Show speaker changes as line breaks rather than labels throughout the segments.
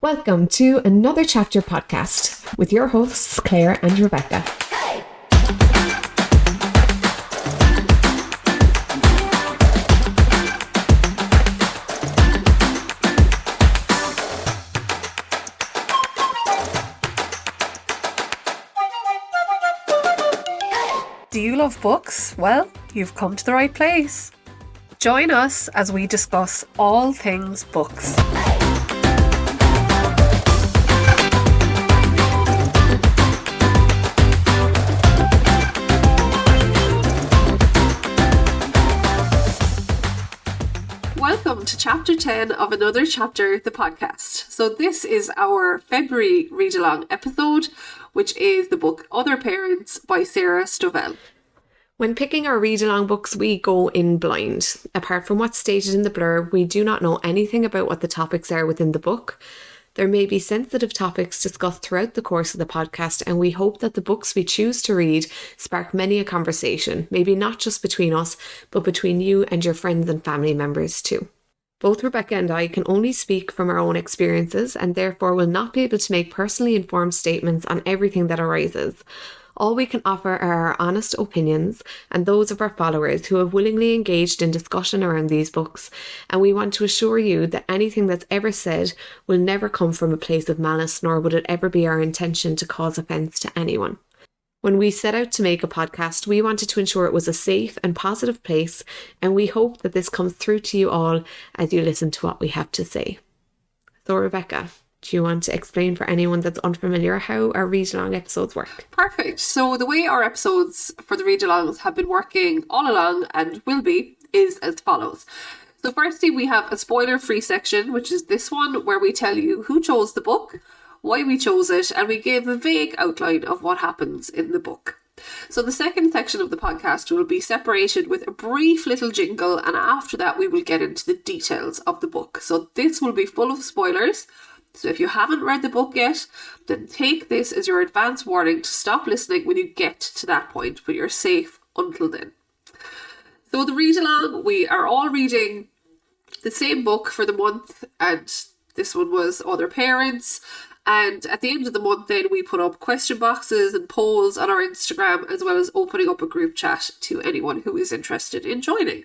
Welcome to another chapter podcast with your hosts, Claire and Rebecca.
Do you love books? Well, you've come to the right place. Join us as we discuss all things books. Welcome to Chapter 10 of Another Chapter, the podcast. So this is our February read-along episode, which is the book Other Parents by Sarah Stovell.
When picking our read-along books, we go in blind. Apart from what's stated in the blurb, we do not know anything about what the topics are within the book. There may be sensitive topics discussed throughout the course of the podcast, and we hope that the books we choose to read spark many a conversation, maybe not just between us, but between you and your friends and family members too. Both Rebecca and I can only speak from our own experiences and therefore will not be able to make personally informed statements on everything that arises. All we can offer are our honest opinions and those of our followers who have willingly engaged in discussion around these books, and we want to assure you that anything that's ever said will never come from a place of malice, nor would it ever be our intention to cause offence to anyone. When we set out to make a podcast, we wanted to ensure it was a safe and positive place, and we hope that this comes through to you all as you listen to what we have to say. So Rebecca, do you want to explain for anyone that's unfamiliar how our read-along episodes work?
Perfect. So the way our episodes for the read-alongs have been working all along and will be is as follows. So firstly, we have a spoiler-free section, which is this one, where we tell you who chose the book, why we chose it, and we give a vague outline of what happens in the book. So the second section of the podcast will be separated with a brief little jingle, and after that we will get into the details of the book. So this will be full of spoilers. So if you haven't read the book yet, then take this as your advance warning to stop listening when you get to that point, but you're safe until then. So the read-along, we are all reading the same book for the month, and this one was Other Parents. And at the end of the month then we put up question boxes and polls on our Instagram, as well as opening up a group chat to anyone who is interested in joining.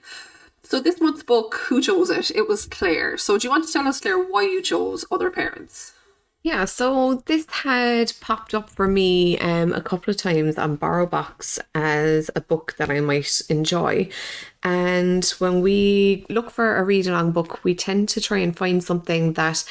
So this month's book, who chose it? It was Claire. So do you want to tell us, Claire, why you chose Other Parents?
Yeah, so this had popped up for me a couple of times on BorrowBox as a book that I might enjoy. And when we look for a read-along book, we tend to try and find something that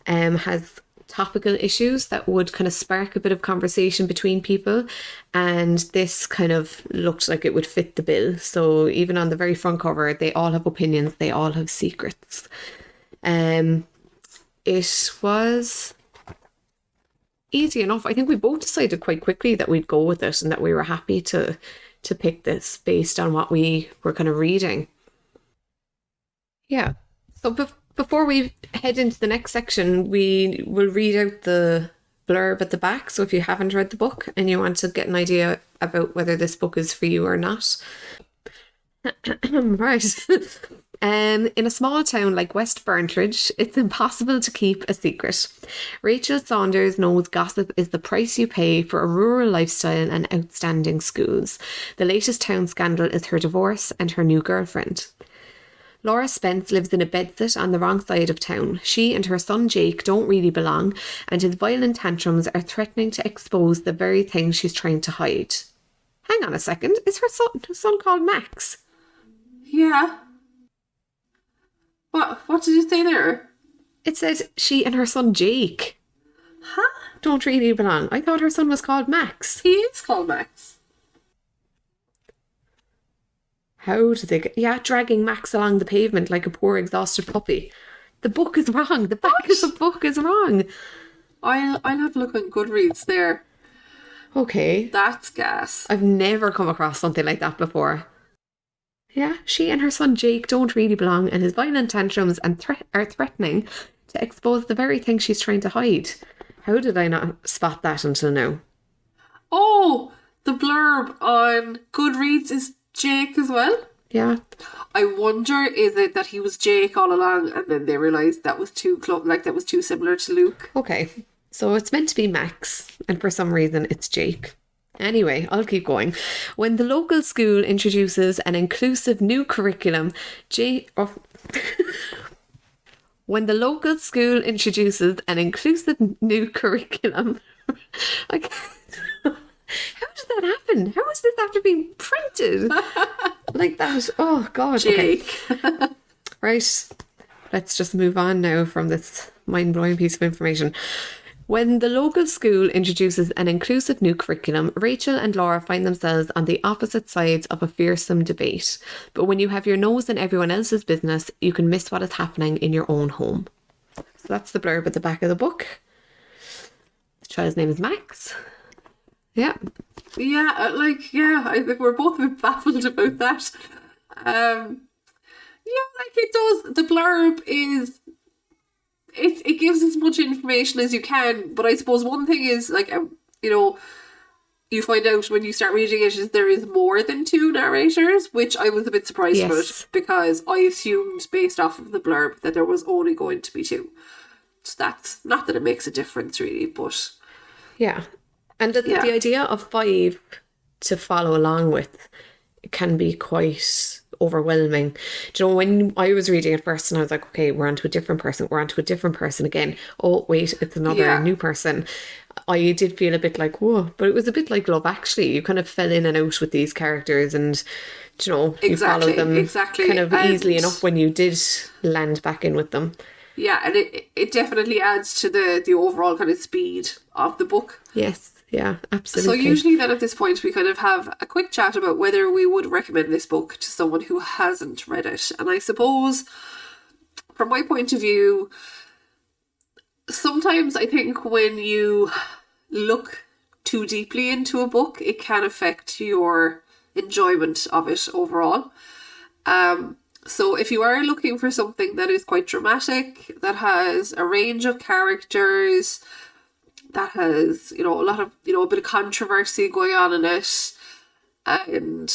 has topical issues that would kind of spark a bit of conversation between people, and this kind of looked like it would fit the bill. So even on the very front cover, they all have opinions, they all have secrets. It was easy enough. I think we both decided quite quickly that we'd go with it and that we were happy to pick this based on what we were kind of reading. Yeah, so before we head into the next section, we will read out the blurb at the back. So if you haven't read the book and you want to get an idea about whether this book is for you or not. Right. In a small town like West Burnridge, it's impossible to keep a secret. Rachel Saunders knows gossip is the price you pay for a rural lifestyle and outstanding schools. The latest town scandal is her divorce and her new girlfriend. Laura Spence lives in a bedsit on the wrong side of town. She and her son Jake don't really belong, and his violent tantrums are threatening to expose the very thing she's trying to hide. Hang on a second, is her son called Max?
Yeah. What did you say there?
It said she and her son Jake.
Huh?
Don't really belong. I thought her son was called Max.
He is called Max.
How did they get... Yeah, dragging Max along the pavement like a poor exhausted puppy. The book is wrong. The back of the book is wrong.
I'll have a look on Goodreads there.
Okay.
That's gas.
I've never come across something like that before. Yeah, she and her son Jake don't really belong, and his violent tantrums are threatening to expose the very thing she's trying to hide. How did I not spot that until now?
Oh, the blurb on Goodreads is Jake as well?
Yeah.
I wonder, is it that he was Jake all along and then they realised that was too that was too similar to Luke?
Okay. So it's meant to be Max, and for some reason it's Jake. Anyway, I'll keep going. When the local school introduces an inclusive new curriculum, When the local school introduces an inclusive new curriculum, I can't- how did that happen? How is this after being printed like that? Oh God,
Jake.
Okay. Right, let's just move on now from this mind-blowing piece of information. When the local school introduces an inclusive new curriculum, Rachel and Laura find themselves on the opposite sides of a fearsome debate. But when you have your nose in everyone else's business, you can miss what is happening in your own home. So that's the blurb at the back of the book. The child's name is Max. Yeah.
Yeah, I think we're both a bit baffled about that. Yeah, like it does. The blurb is... It gives as much information as you can, but I suppose one thing is, like, you find out when you start reading it is there is more than two narrators, which I was a bit surprised about, because I assumed based off of the blurb that there was only going to be two. So that's not that it makes a difference really, but...
Yeah. And the idea of 5 to follow along with can be quite overwhelming. Do you know, when I was reading it first and I was like, okay, we're on to a different person again. Oh, wait, it's another new person. I did feel a bit like, whoa, but it was a bit like Love Actually. You kind of fell in and out with these characters and, you know, you follow them kind of easily enough when you did land back in with them.
Yeah, and it definitely adds to the overall kind of speed of the book.
Yes. Yeah, absolutely.
So usually then at this point we kind of have a quick chat about whether we would recommend this book to someone who hasn't read it. And I suppose from my point of view, sometimes I think when you look too deeply into a book, it can affect your enjoyment of it overall. So if you are looking for something that is quite dramatic, that has a range of characters, that has, a lot of, a bit of controversy going on in it, and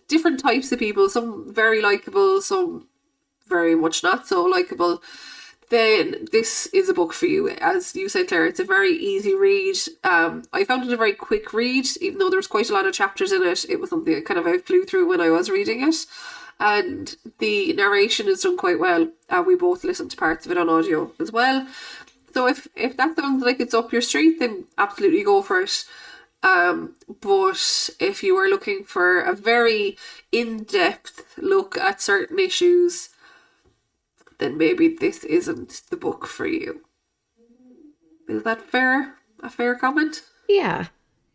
different types of people, some very likeable, some very much not so likeable, then this is a book for you. As you said, Claire, it's a very easy read. I found it a very quick read, even though there's quite a lot of chapters in it. It was something I flew through when I was reading it. And the narration is done quite well. We both listened to parts of it on audio as well. So if that sounds like it's up your street, then absolutely go for it. But if you are looking for a very in-depth look at certain issues, then maybe this isn't the book for you. Is that fair? A fair comment?
Yeah,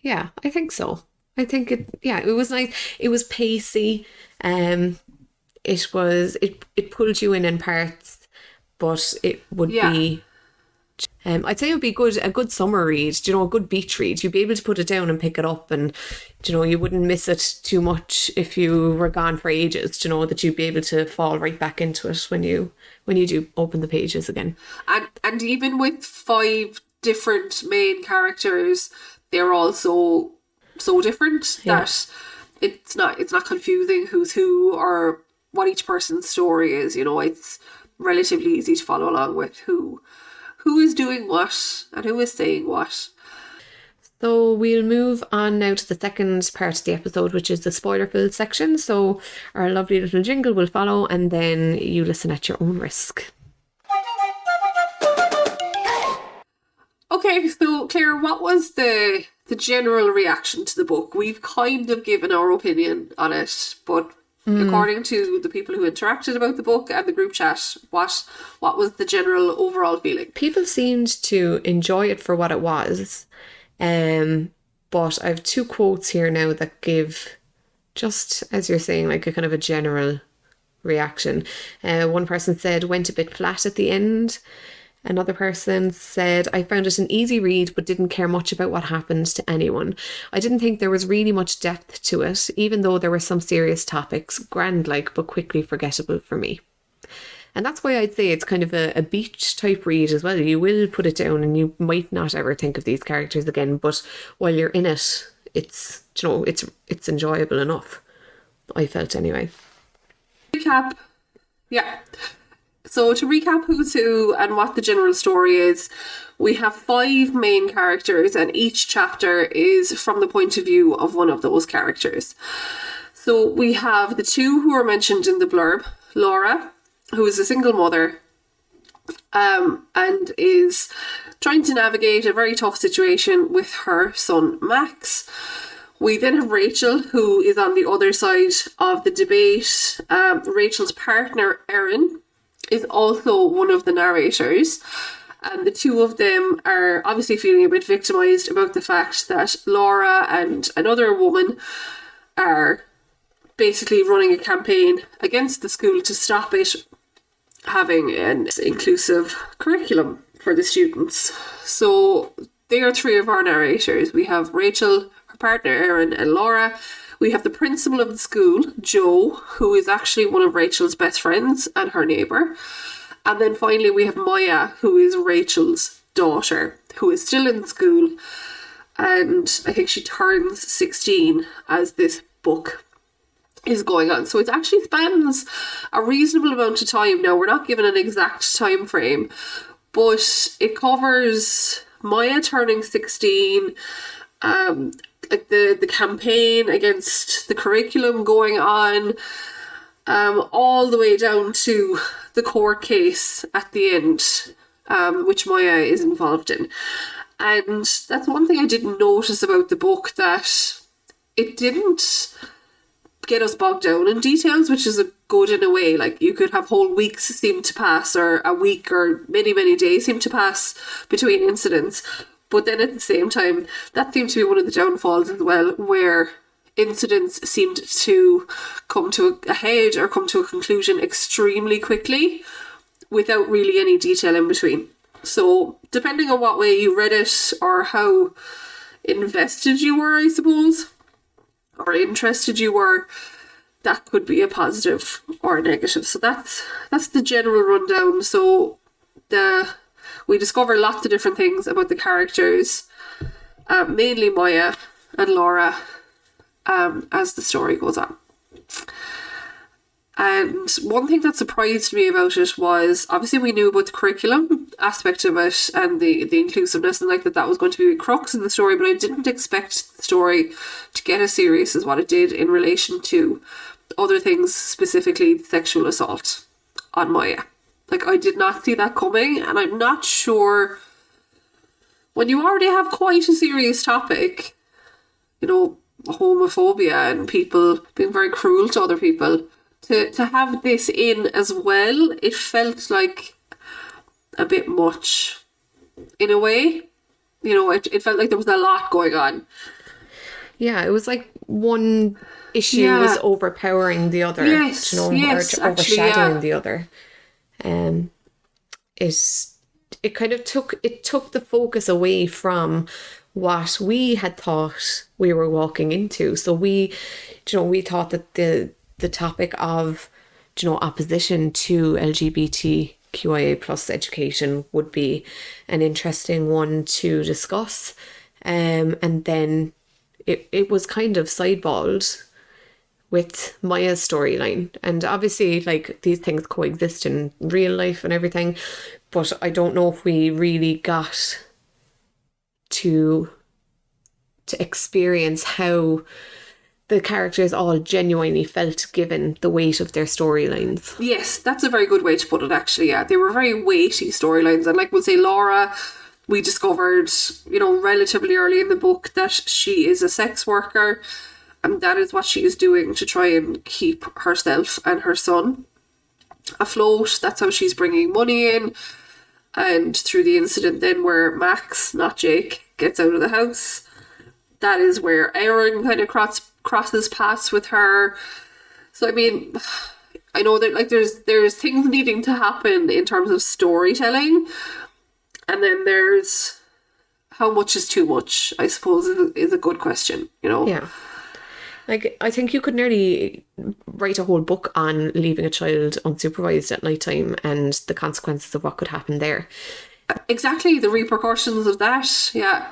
I think so. I think it was nice. It was pacey. It pulled you in parts, but it would be... I'd say it would be a good summer read, a good beach read. You'd be able to put it down and pick it up, and you wouldn't miss it too much if you were gone for ages. That you'd be able to fall right back into it when you do open the pages again.
And even with 5 different main characters, they're all so different that it's not confusing who's who or what each person's story is. It's relatively easy to follow along with who is doing what and who is saying what.
So we'll move on now to the second part of the episode, which is the spoiler-filled section. So our lovely little jingle will follow, and then you listen at your own risk.
Okay, so Claire, what was the general reaction to the book? We've kind of given our opinion on it, but according to the people who interacted about the book and the group chat, what was the general overall feeling?
People seemed to enjoy it for what it was, but I have 2 quotes here now that give, just as you're saying, like a kind of a general reaction. One person said, went a bit flat at the end. Another person said, I found it an easy read but didn't care much about what happened to anyone. I didn't think there was really much depth to it, even though there were some serious topics, grand-like but quickly forgettable for me. And that's why I'd say it's kind of a beach type read as well. You will put it down and you might not ever think of these characters again, but while you're in it, it's enjoyable enough. I felt anyway.
Recap. Yeah. So to recap who's who and what the general story is, we have 5 main characters and each chapter is from the point of view of one of those characters. So we have the 2 who are mentioned in the blurb. Laura, who is a single mother and is trying to navigate a very tough situation with her son Max. We then have Rachel, who is on the other side of the debate. Rachel's partner, Erin, is also one of the narrators. And the 2 of them are obviously feeling a bit victimised about the fact that Laura and another woman are basically running a campaign against the school to stop it having an inclusive curriculum for the students. So they are 3 of our narrators. We have Rachel, her partner Erin, and Laura. We have the principal of the school, Jo, who is actually one of Rachel's best friends and her neighbour. And then finally we have Maya, who is Rachel's daughter, who is still in school. And I think she turns 16 as this book is going on. So it actually spans a reasonable amount of time. Now, we're not given an exact time frame, but it covers Maya turning 16, like the campaign against the curriculum going on, all the way down to the court case at the end, which Maya is involved in. And that's one thing I didn't notice about the book, that it didn't get us bogged down in details, which is a good in a way. Like, you could have whole weeks seem to pass, or a week or many days seem to pass between incidents. But then at the same time, that seemed to be one of the downfalls as well, where incidents seemed to come to a head or come to a conclusion extremely quickly without really any detail in between. So depending on what way you read it or how invested you were, I suppose, or interested you were, that could be a positive or a negative. So that's the general rundown. So we discover lots of different things about the characters, mainly Maya and Laura, as the story goes on. And one thing that surprised me about it was, obviously we knew about the curriculum aspect of it and the inclusiveness, and like that was going to be a crux in the story, but I didn't expect the story to get as serious as what it did in relation to other things, specifically sexual assault on Maya. Like, I did not see that coming, and I'm not sure, when you already have quite a serious topic, you know, homophobia and people being very cruel to other people, to have this in as well, it felt like a bit much in a way. You know, it felt like there was a lot going on.
Yeah, it was like one issue was overpowering the other,
yes,
you know,
yes,
or overshadowing the other. It kind of took the focus away from what we had thought we were walking into. So we thought that the topic of, you know, opposition to LGBTQIA plus education would be an interesting one to discuss, and then it was kind of sideballed with Maya's storyline. And obviously, like, these things coexist in real life and everything, but I don't know if we really got to experience how the characters all genuinely felt given the weight of their storylines.
Yes, that's a very good way to put it, actually. Yeah, they were very weighty storylines. And like we'll say, Laura, we discovered, you know, relatively early in the book that she is a sex worker, and that is what she is doing to try and keep herself and her son afloat. That's how she's bringing money in. And through the incident then where Max, not Jake, gets out of the house, that is where Erin kind of crosses paths with her. So I mean, I know that like there's things needing to happen in terms of storytelling, and then there's how much is too much, I suppose, is a good question, you know.
Yeah. Like, I think you could nearly write a whole book on leaving a child unsupervised at nighttime and the consequences of what could happen there.
Exactly, the repercussions of that, yeah.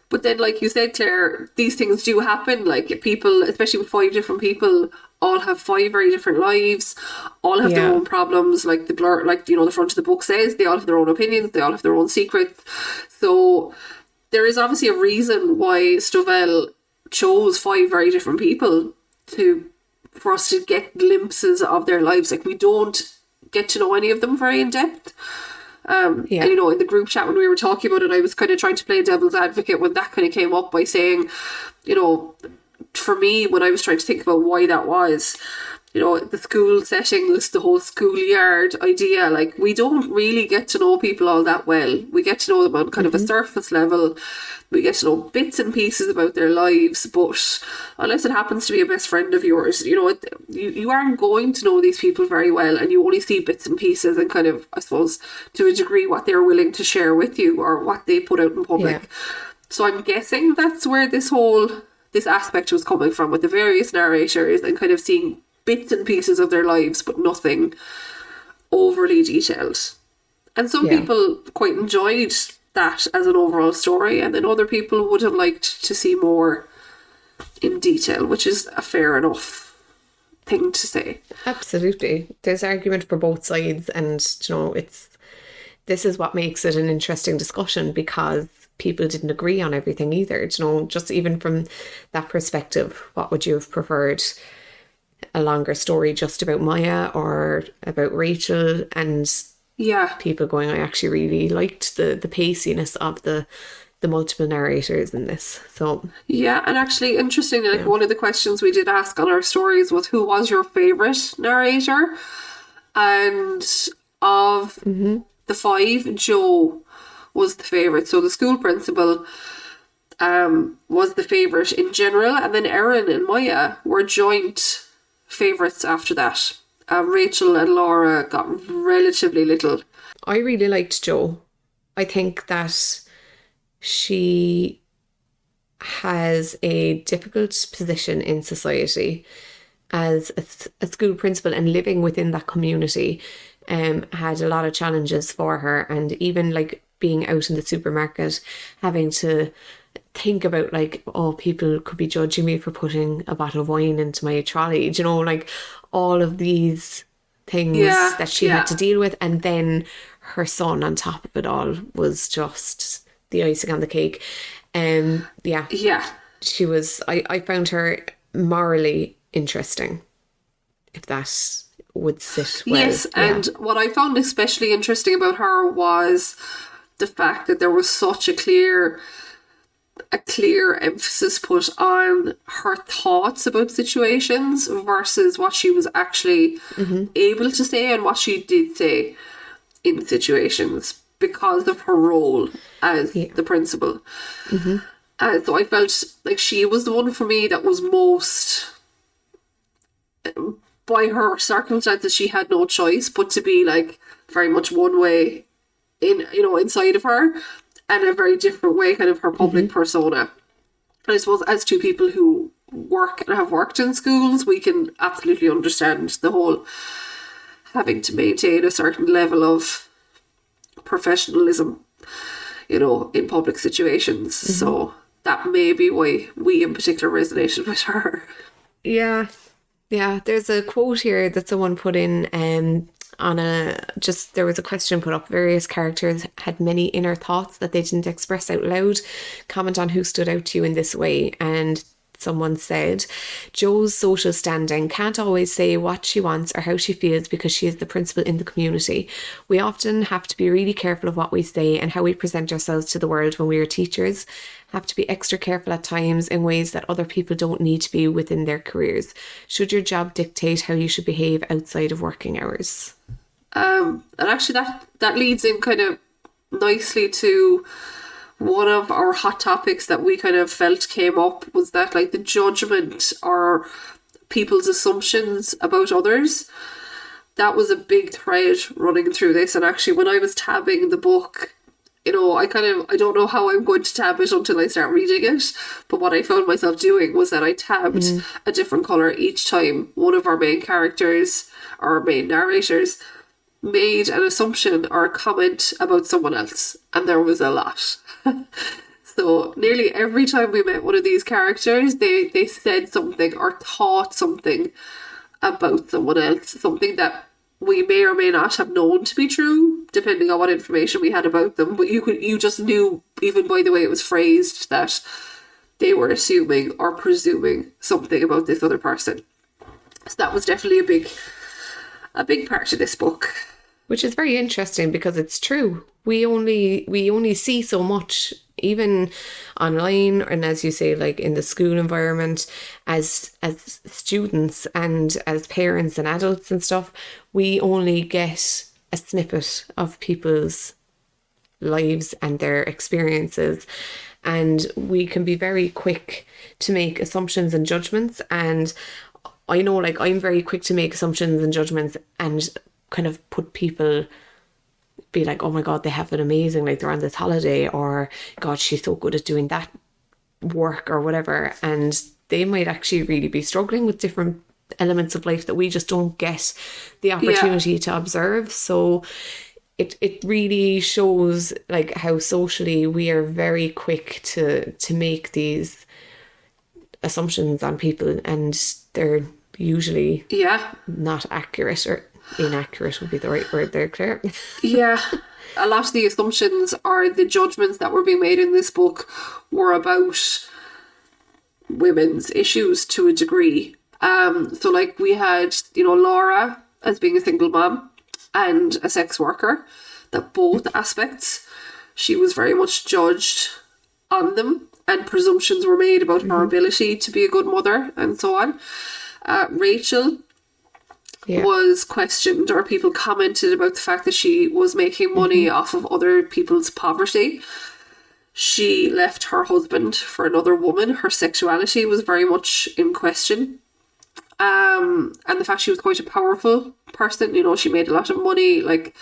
But then, like you said, Claire, these things do happen. Like, people, especially with 5 different people, all have 5 very different lives, all have their own problems, like the blur, like, you know, the front of the book says, they all have their own opinions, they all have their own secrets. So there is obviously a reason why Stovell chose 5 very different people for us to get glimpses of their lives. Like, we don't get to know any of them very in depth. And, you know, in the group chat when we were talking about it, I was kind of trying to play devil's advocate when that kind of came up by saying, you know, for me, when I was trying to think about why that was, you know, the school settings, the whole schoolyard idea, like, we don't really get to know people all that well. We get to know them on kind of a surface level. We get to know bits and pieces about their lives, but unless it happens to be a best friend of yours, you know, you aren't going to know these people very well, and you only see bits and pieces and kind of, I suppose, to a degree, what they're willing to share with you or what they put out in public. So I'm guessing that's where this aspect was coming from, with the various narrators and kind of seeing bits and pieces of their lives, but nothing overly detailed. And some people quite enjoyed that as an overall story, and then other people would have liked to see more in detail, which is a fair enough thing to say.
Absolutely. There's argument for both sides, and, you know, this is what makes it an interesting discussion, because people didn't agree on everything either. You know, just even from that perspective, what would you have preferred? A longer story just about Maya or about Rachel? And people going, I actually really liked the paciness of the multiple narrators in this. So
and actually, interestingly, like, one of the questions we did ask on our stories was, who was your favourite narrator? And of the 5, Jo was the favourite. So the school principal was the favourite in general, and then Erin and Maya were joint favourites after that. Rachel and Laura got relatively little.
I really liked Jo. I think that she has a difficult position in society as a school principal, and living within that community had a lot of challenges for her. And even like being out in the supermarket, having to think about, like, oh, people could be judging me for putting a bottle of wine into my trolley, you know, like all of these things that she had to deal with. And then her son on top of it all was just the icing on the cake. She was, I found her morally interesting, if that would sit well.
Yes, and what I found especially interesting about her was the fact that there was such a clear emphasis put on her thoughts about situations versus what she was actually able to say and what she did say in situations, because of her role as the principal. So I felt like she was the one for me that was most, by her circumstances, she had no choice but to be like very much one way in, you know, inside of her, and a very different way kind of her public persona. And I suppose as two people who work and have worked in schools, we can absolutely understand the whole having to maintain a certain level of professionalism, you know, in public situations. So that may be why we in particular resonated with her.
Yeah, there's a quote here that someone put in there was a question put up. Various characters had many inner thoughts that they didn't express out loud. Comment on who stood out to you in this way. And someone said, Jo's social standing, can't always say what she wants or how she feels because she is the principal in the community. We often have to be really careful of what we say and how we present ourselves to the world when we are teachers. Have to be extra careful at times in ways that other people don't need to be within their careers. Should your job dictate how you should behave outside of working hours?
And actually that leads in kind of nicely to one of our hot topics that we kind of felt came up, was that, like, the judgment or people's assumptions about others. That was a big thread running through this. And actually, when I was tabbing the book, you know, I don't know how I'm going to tab it until I start reading it. But what I found myself doing was that I tabbed a different colour each time one of our main characters or main narrators made an assumption or a comment about someone else. And there was a lot. So nearly every time we met one of these characters, they said something or thought something about someone else, something that we may or may not have known to be true, depending on what information we had about them. But you just knew, even by the way it was phrased, that they were assuming or presuming something about this other person. So that was definitely a big part of this book.
Which is very interesting because it's true. We only see so much, even online, and as you say, like in the school environment, as students and as parents and adults and stuff, we only get a snippet of people's lives and their experiences. And we can be very quick to make assumptions and judgments. And I know, like, I'm very quick to make assumptions and judgments and kind of put people, be like, oh my God, they have it amazing, like they're on this holiday, or God, she's so good at doing that work or whatever. And they might actually really be struggling with different elements of life that we just don't get the opportunity to observe. So it really shows like how socially we are very quick to make these assumptions on people, and they're usually not accurate, or inaccurate would be the right word there, Claire.
Yeah. A lot of the assumptions or the judgments that were being made in this book were about women's issues to a degree. So like we had, Laura as being a single mom and a sex worker, that both aspects, she was very much judged on them, and presumptions were made about her ability to be a good mother and so on. Rachel was questioned, or people commented about the fact that she was making money off of other people's poverty. She left her husband for another woman. Her sexuality was very much in question. And the fact she was quite a powerful person, she made a lot of money, like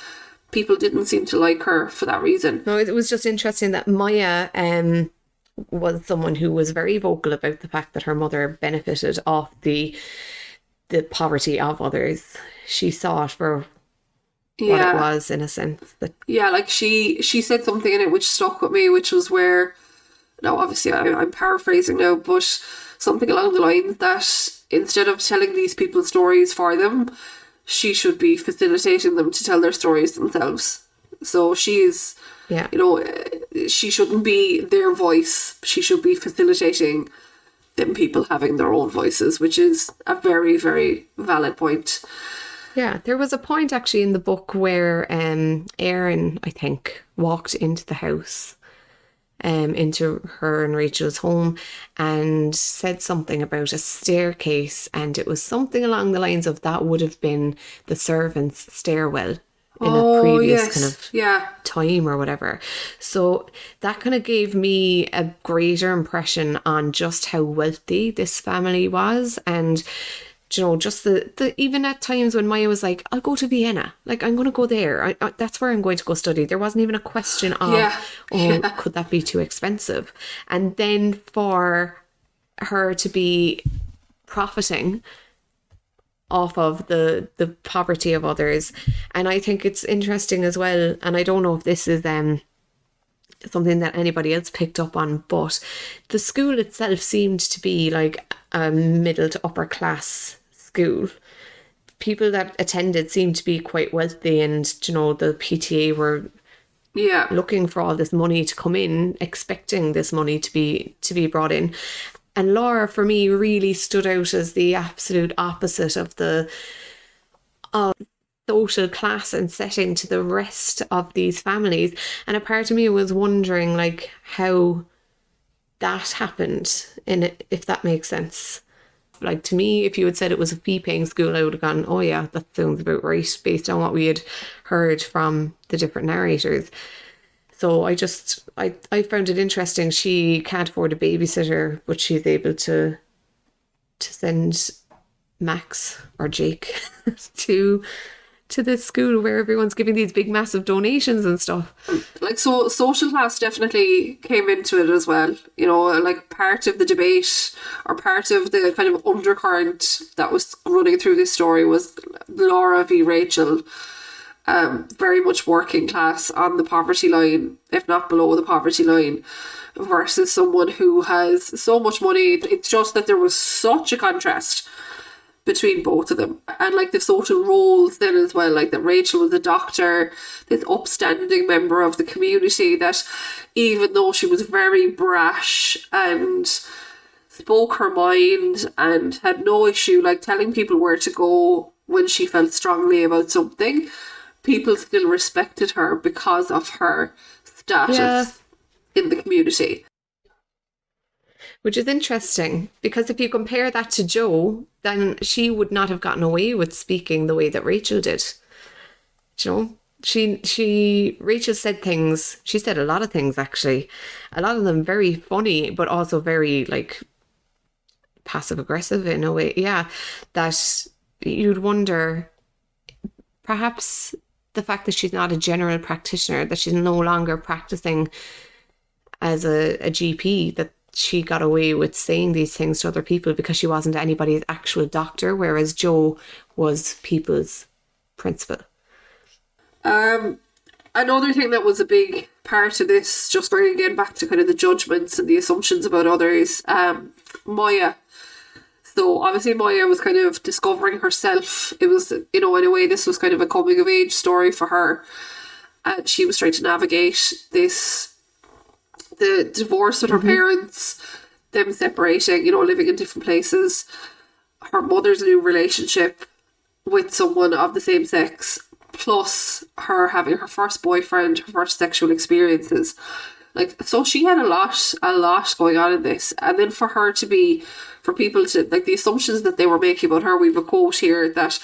people didn't seem to like her for that reason.
No, it was just interesting that Maya was someone who was very vocal about the fact that her mother benefited off the poverty of others. She saw it for what it was, in a sense.
Like she said something in it which stuck with me, which was where, now obviously I'm paraphrasing now, but something along the lines that instead of telling these people stories for them, she should be facilitating them to tell their stories themselves. So she's, she shouldn't be their voice. She should be facilitating them people having their own voices, which is a very, very valid point.
Yeah, there was a point actually in the book where Erin, I think, walked into the house, into her and Rachel's home, and said something about a staircase, and it was something along the lines of that would have been the servants' stairwell in a previous kind of time or whatever. So that kind of gave me a greater impression on just how wealthy this family was. And just the even at times when Maya was like, I'll go to Vienna, like I'm going to go there, that's where I'm going to go study. There wasn't even a question of could that be too expensive? And then for her to be profiting off of the poverty of others. And I think it's interesting as well, and I don't know if this is something that anybody else picked up on, but the school itself seemed to be like a middle to upper class school. People that attended seemed to be quite wealthy, and the PTA were looking for all this money to come in, expecting this money to be brought in. And Laura, for me, really stood out as the absolute opposite of the social class and setting to the rest of these families. And a part of me was wondering, like, how that happened, if that makes sense. Like, to me, if you had said it was a fee-paying school, I would have gone, oh yeah, that sounds about right, based on what we had heard from the different narrators. So I found it interesting. She can't afford a babysitter, but she's able to send Max or Jake to this school where everyone's giving these big massive donations and stuff.
Like, so social class definitely came into it as well. Like part of the debate, or part of the kind of undercurrent that was running through this story was Laura v Rachel. Very much working class, on the poverty line, if not below the poverty line, versus someone who has so much money. It's just that there was such a contrast between both of them. And like the social roles then as well, like that Rachel was a doctor, this upstanding member of the community that even though she was very brash and spoke her mind and had no issue like telling people where to go when she felt strongly about something, people still respected her because of her status in the community.
Which is interesting, because if you compare that to Jo, then she would not have gotten away with speaking the way that Rachel did. You know, Rachel said things, she said a lot of things actually, a lot of them very funny, but also very like passive aggressive in a way. Yeah, that you'd wonder, perhaps the fact that she's not a general practitioner, that she's no longer practicing as a GP, that she got away with saying these things to other people because she wasn't anybody's actual doctor, whereas Jo was people's principal.
Another thing that was a big part of this, just bringing again back to kind of the judgments and the assumptions about others, Maya. So obviously Maya was kind of discovering herself. It was, you know, in a way this was kind of a coming of age story for her. And she was trying to navigate the divorce with her parents, them separating, you know, living in different places, her mother's new relationship with someone of the same sex, plus her having her first boyfriend, her first sexual experiences. Like, so she had a lot going on in this. And then for people to, like, the assumptions that they were making about her, we have a quote here that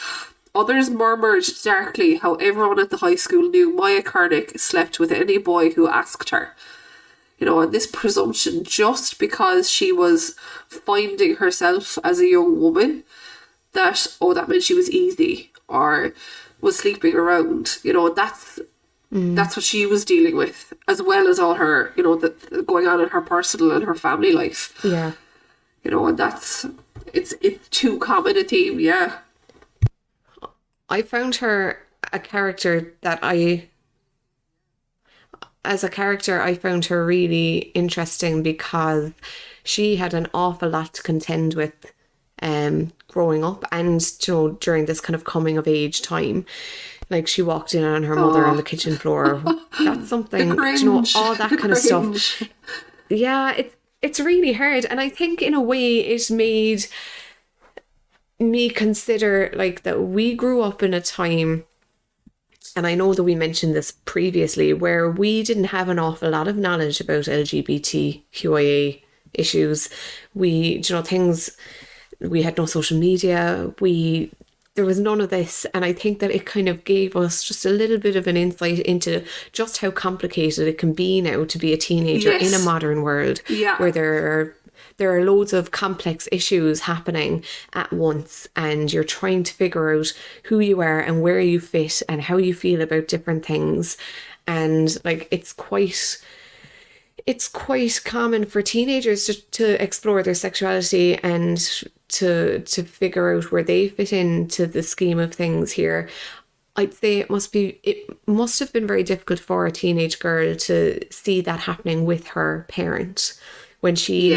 others murmured darkly how everyone at the high school knew Maya Kernick slept with any boy who asked her. You know, and this presumption, just because she was finding herself as a young woman, that meant she was easy or was sleeping around. You know, that's what she was dealing with, as well as all her, you know, going on in her personal and her family life.
Yeah.
You know, and it's too common a theme, yeah.
I found her a character that as a character, I found her really interesting because she had an awful lot to contend with growing up and, you know, during this kind of coming of age time. Like, she walked in on her mother on the kitchen floor. That's something, you know, all that kind of stuff. Yeah, it's really hard. And I think in a way it made me consider, like, that we grew up in a time, and I know that we mentioned this previously, where we didn't have an awful lot of knowledge about LGBTQIA issues. We had no social media. There was none of this. And I think that it kind of gave us just a little bit of an insight into just how complicated it can be now to be a teenager in a modern world, where there are loads of complex issues happening at once, and you're trying to figure out who you are and where you fit and how you feel about different things. And like, it's quite common for teenagers to explore their sexuality and to figure out where they fit into the scheme of things here. I'd say it must have been very difficult for a teenage girl to see that happening with her parent, when she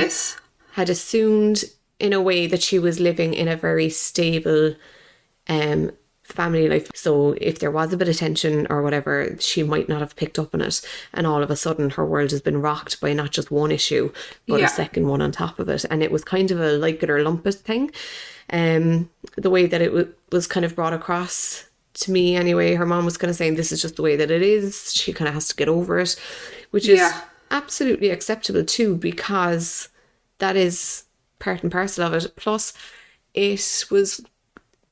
had assumed in a way that she was living in a very stable family life. So if there was a bit of tension or whatever, she might not have picked up on it. And all of a sudden her world has been rocked by not just one issue, but a second one on top of it. And it was kind of a like it or lump it thing. The way that it was kind of brought across to me anyway, her mom was kind of saying, this is just the way that it is. She kind of has to get over it, which is absolutely acceptable too, because that is part and parcel of it. Plus, it was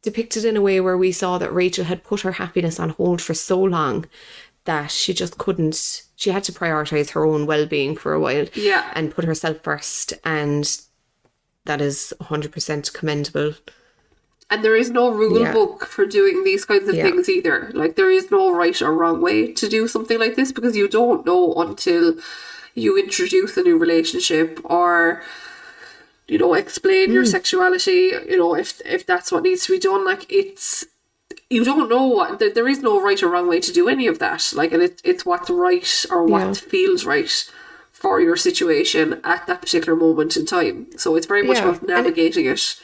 depicted in a way where we saw that Rachel had put her happiness on hold for so long that she just couldn't, she had to prioritise her own well-being for a while and put herself first, and that is 100% commendable.
And there is no rule book for doing these kinds of things either. Like, there is no right or wrong way to do something like this, because you don't know until you introduce a new relationship or, you know, explain your sexuality, you know, if that's what needs to be done. Like, you don't know there is no right or wrong way to do any of that. Like, and it's what's right or what feels right for your situation at that particular moment in time. So it's very much about navigating it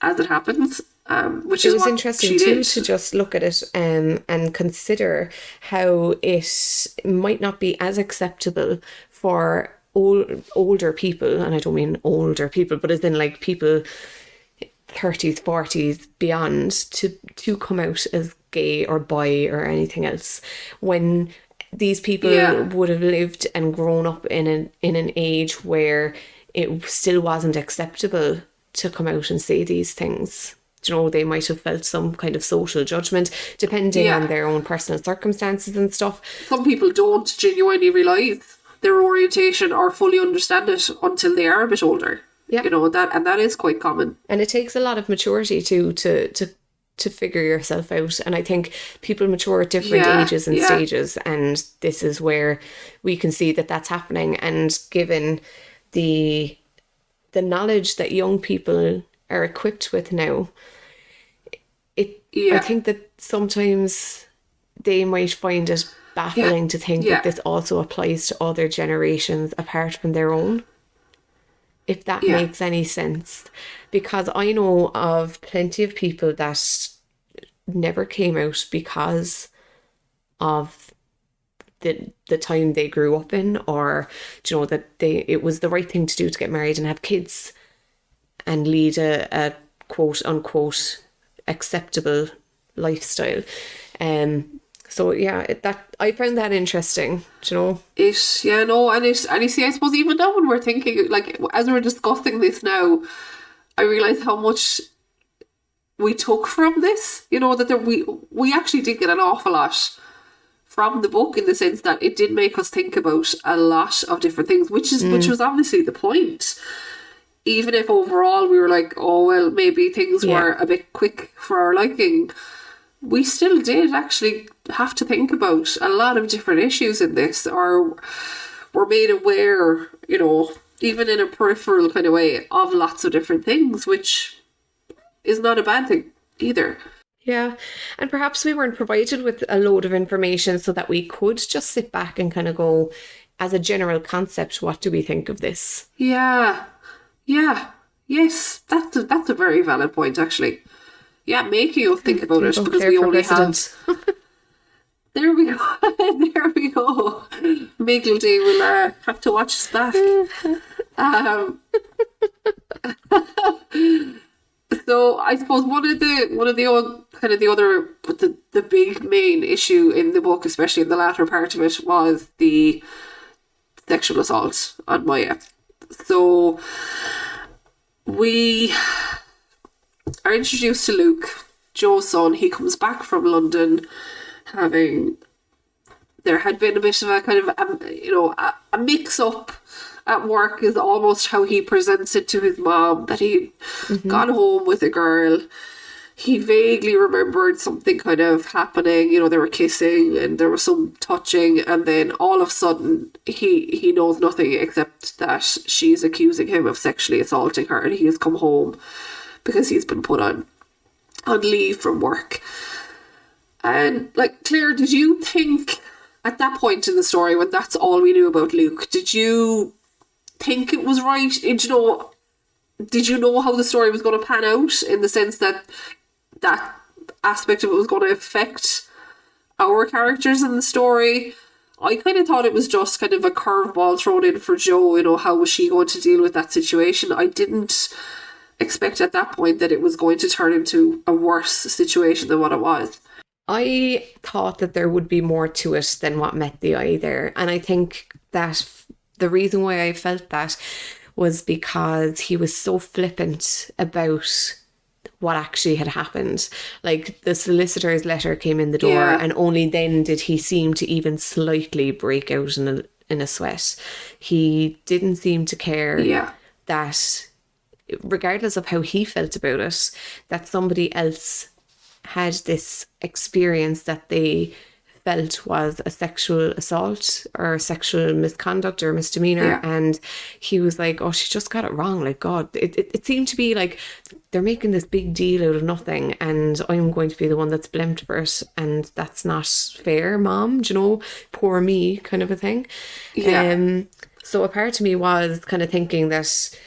as it happens. Which
It
is
was
what
interesting
she
too
did.
to just look at it and consider how it might not be as acceptable for older people, and I don't mean older people, but as in like people 30s, 40s, beyond, to come out as gay or bi or anything else, when these people
Yeah.
would have lived and grown up in an age where it still wasn't acceptable to come out and say these things. You know, they might have felt some kind of social judgment depending
Yeah.
on their own personal circumstances and stuff.
Some people don't genuinely realise their orientation or fully understand it until they are a bit older.
Yeah.
You know, that is quite common.
And it takes a lot of maturity to figure yourself out. And I think people mature at different
Yeah,
ages and
yeah.
stages, and this is where we can see that that's happening. And given the knowledge that young people are equipped with now, I
Yeah.
think that sometimes they might find it baffling to think
Yeah.
that this also applies to other generations apart from their own, if that
Yeah.
makes any sense. Because I know of plenty of people that never came out because of the time they grew up in, or you know, that it was the right thing to do to get married and have kids and lead a quote unquote acceptable lifestyle. So yeah, that I found that interesting, you know.
And you see, I suppose even now when we're thinking, like, as we're discussing this now, I realise how much we took from this, you know, that we actually did get an awful lot from the book, in the sense that it did make us think about a lot of different things, which was obviously the point. Even if overall we were like, oh well, maybe things were a bit quick for our liking, we still did actually have to think about a lot of different issues in this, or were made aware, you know, even in a peripheral kind of way, of lots of different things, which is not a bad thing either.
Yeah, and perhaps we weren't provided with a load of information so that we could just sit back and kind of go, as a general concept, what do we think of this?
Yeah. Yes, that's a very valid point, actually. Yeah, making us think about it, because we only have. There we go. There we go. Miggledy will have to watch us back. So I suppose one of the big main issue in the book, especially in the latter part of it, was the sexual assault on Maya. So we are introduced to Luke, Joe's son. He comes back from London, there had been a bit of a kind of a mix up at work, is almost how he presents it to his mom, that he'd gone home with a girl. He vaguely remembered something kind of happening, you know, they were kissing and there was some touching, and then all of a sudden he knows nothing except that she's accusing him of sexually assaulting her, and he has come home because he's been put on leave from work. And like, Claire, did you think at that point in the story, when that's all we knew about Luke, did you think it was right? Did you know how the story was going to pan out, in the sense that that aspect of it was going to affect our characters in the story? I kind of thought it was just kind of a curveball thrown in for Jo, you know, how was she going to deal with that situation? I didn't expect at that point that it was going to turn into a worse situation than what it was.
I thought that there would be more to it than what met the eye there. And I think that the reason why I felt that was because he was so flippant about what actually had happened. Like, the solicitor's letter came in the door, and only then did he seem to even slightly break out in a sweat. He didn't seem to care that, regardless of how he felt about it, that somebody else had this experience that they felt was a sexual assault or sexual misconduct or misdemeanor, and he was like, oh, she just got it wrong. Like, God, it seemed to be like they're making this big deal out of nothing, and I'm going to be the one that's blamed for it, and that's not fair, Mom. Do you know, poor me, kind of a thing. So a part of me was kind of thinking that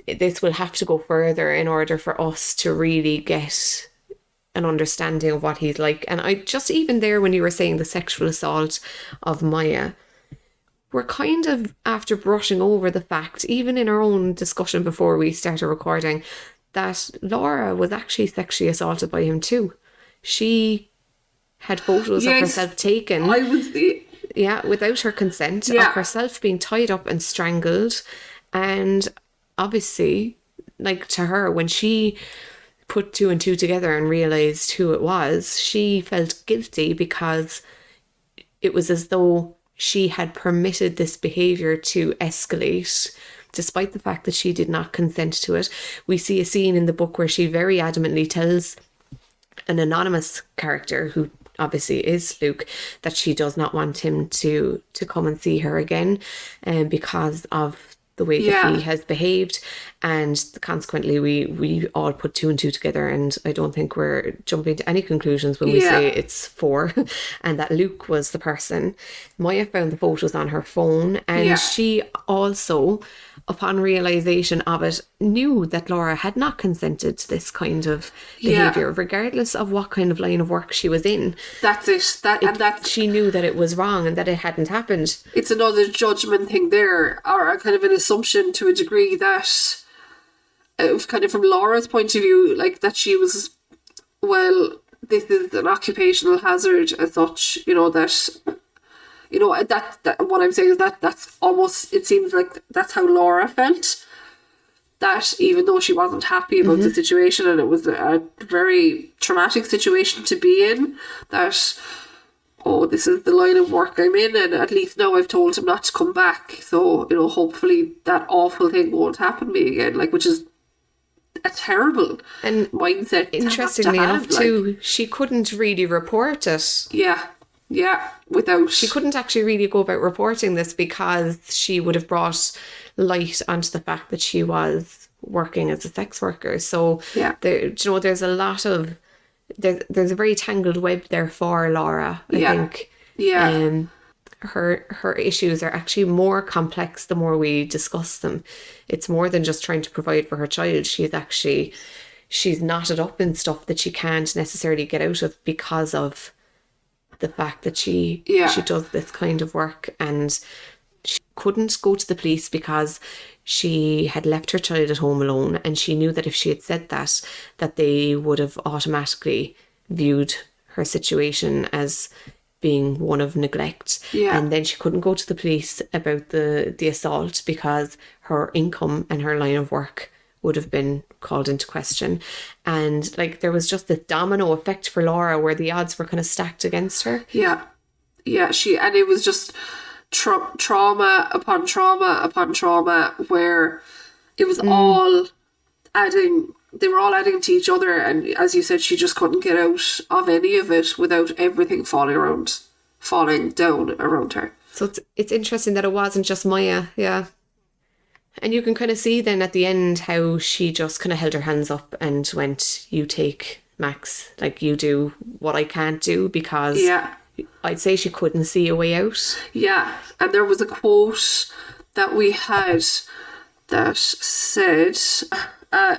this will have to go further in order for us to really get an understanding of what he's like. And I just, even there when you were saying the sexual assault of Maya, we're kind of after brushing over the fact, even in our own discussion before we started recording, that Laura was actually sexually assaulted by him too. She had photos of herself taken. Without her consent, of herself being tied up and strangled. And obviously, like, to her, when she put two and two together and realised who it was, she felt guilty because it was as though she had permitted this behaviour to escalate, despite the fact that she did not consent to it. We see a scene in the book where she very adamantly tells an anonymous character, who obviously is Luke, that she does not want him to come and see her again, because of the way that he has behaved. And consequently we all put two and two together, and I don't think we're jumping to any conclusions when we say it's four and that Luke was the person. Maya found the photos on her phone, and she also, upon realisation of it, knew that Laura had not consented to this kind of behaviour, regardless of what kind of line of work she was in.
That's it.
She knew that it was wrong and that it hadn't happened.
It's another judgment thing there, or kind of an assumption to a degree that it was kind of from Laura's point of view, like that she was, well, this is an occupational hazard as such, that what I'm saying is that's almost, it seems like that's how Laura felt, that even though she wasn't happy about the situation, and it was a very traumatic situation to be in, that, oh, this is the line of work I'm in, and at least now I've told him not to come back, so, hopefully that awful thing won't happen to me again, which is a terrible mindset.
Interestingly enough, too, she couldn't really report it. She couldn't actually really go about reporting this because she would have brought light onto the fact that she was working as a sex worker. So there's a lot of there's a very tangled web there for Laura. I think. Her issues are actually more complex the more we discuss them. It's more than just trying to provide for her child. She's knotted up in stuff that she can't necessarily get out of because of the fact that she does this kind of work, and she couldn't go to the police because she had left her child at home alone, and she knew that if she had said that they would have automatically viewed her situation as being one of neglect. And then she couldn't go to the police about the assault because her income and her line of work would have been called into question. And there was just this domino effect for Laura where the odds were kind of stacked against her.
And it was just trauma upon trauma upon trauma, where it was all adding. They were all adding to each other, and as you said, she just couldn't get out of any of it without everything falling down around her.
So it's interesting that it wasn't just Maya, And you can kind of see then at the end how she just kind of held her hands up and went, "You take Max, you do what I can't do," because I'd say she couldn't see a way out.
And there was a quote that we had that said,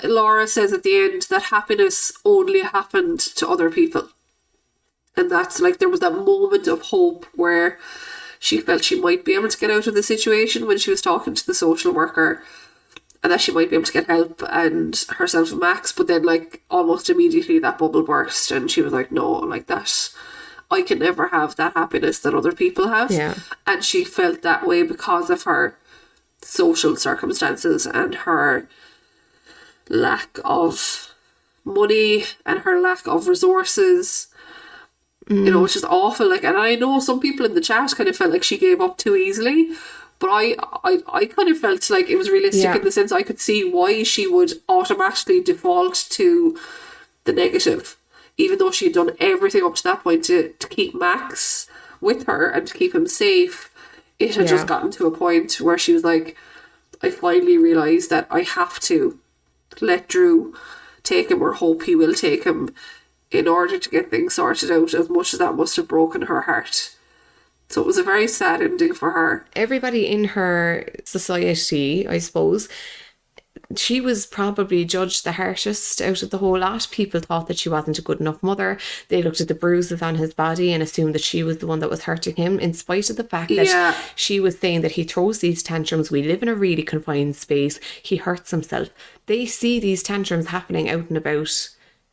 Laura says at the end that happiness only happened to other people. And that's there was that moment of hope where she felt she might be able to get out of the situation when she was talking to the social worker, and that she might be able to get help and herself and Max. But then almost immediately that bubble burst, and she was like, no, that I can never have that happiness that other people have. And she felt that way because of her social circumstances and her lack of money and her lack of resources, which is awful. And I know some people in the chat kind of felt like she gave up too easily, but I kind of felt like it was realistic in the sense I could see why she would automatically default to the negative, even though she had done everything up to that point to keep Max with her and to keep him safe. It had just gotten to a point where she was like, I finally realised that I have to let Drew take him, or hope he will take him, in order to get things sorted out, as much as that must have broken her heart. So it was a very sad ending for her.
Everybody in her society, I suppose, she was probably judged the harshest out of the whole lot. People thought that she wasn't a good enough mother. They looked at the bruises on his body and assumed that she was the one that was hurting him, in spite of the fact that she was saying that he throws these tantrums. We live in a really confined space. He hurts himself. They see these tantrums happening out and about,